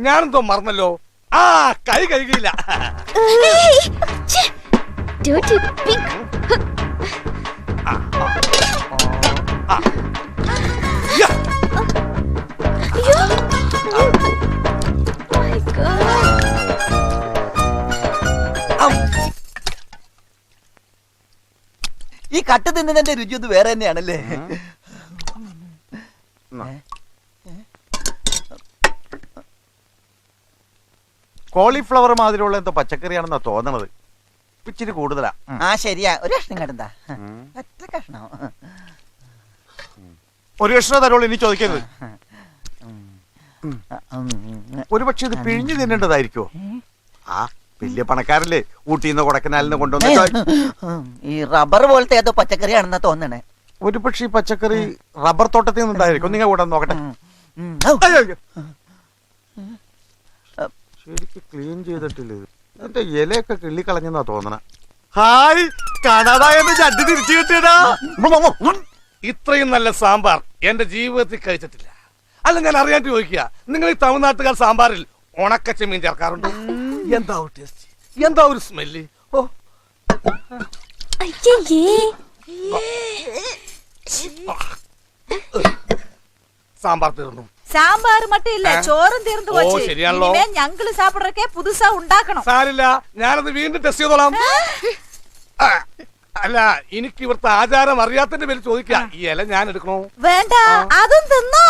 ഞാനെന്തോ മറന്നല്ലോ. ആ കൈ കഴുകിയില്ല. ഈ കട്ട തിന്നതിന്റെ രുചി ഒന്ന് വേറെ തന്നെയാണല്ലേ. കോളിഫ്ലവർ മാതിരിയുള്ള എന്തോ പച്ചക്കറിയാണെന്നാ തോന്നണത്. ഇച്ചിരി കൂടുതലാ. ആ ശരിയാ, ഒരു കഷ്ണം കടന്താ. ഒറ്റ കഷ്ണം. ഒരു കഷ്ണം തരുള്ളൂ, ഇനി ചോദിക്കരുത്. ഒരു പക്ഷെ ഇത് പിഴിഞ്ഞു തിന്നേണ്ടതായിരിക്കോ? ആ വലിയ പണക്കാരല്ലേ ഊട്ടിന്ന് കൊടക്കനാലിന്ന് കൊണ്ടുവന്ന. ഈ റബ്ബർ പോലത്തെ ഏതോ പച്ചക്കറിയാണെന്നാ തോന്നണേ. ഒരു പക്ഷെ ഈ പച്ചക്കറി റബ്ബർ തോട്ടത്തിൽ നിന്നുണ്ടായിരിക്കും. നിങ്ങൾ കൂടെ നോക്കട്ടെ. ശരിക്ക് ക്ലീൻ ചെയ്തിട്ടില്ല. എന്റെ ഇലയൊക്കെ കിള്ളിക്കളഞ്ഞെന്നാ തോന്നണ. ഹായ്, കാണാതായെന്ന് ചട്ടി തിരിച്ചു കിട്ടിയടാ. ഇത്രയും നല്ല സാമ്പാർ എന്റെ ജീവിതത്തിൽ കഴിച്ചിട്ടില്ല. അല്ല, ഞാൻ അറിയാൻ ചോദിക്കുക, നിങ്ങൾ ഈ തമിഴ്നാട്ടുകാർ സാമ്പാറിൽ ഉണക്കച്ചെമ്മീൻ ചേർക്കാറുണ്ട്? എന്താ ഒരു ടേസ്റ്റ്, എന്താ ഒരു സ്മെല്ല്. ഓ, സാമ്പാർ തീർന്നു. சாம்பார் மட்டும் இல்ல, ചോറും തീർന്നു പോச்சு. ശരിയാണല്ലോ. ഞങ്ങള് സാപ്പിടറൊക്കെ പുതുസാ ഉണ്ടാക്കണം. സാരില്ല, ഞാനത് വീണ്ടും ടെസ്റ്റ് ചെയ്തോളാം. അല്ല, എനിക്ക് ഇവിടുത്തെ ആചാരം അറിയാത്തതിന്റെ പേര് ചോദിക്കാം, ഈ ഇല ഞാൻ എടുക്കണോ? വേണ്ട, അതും തിന്നോ.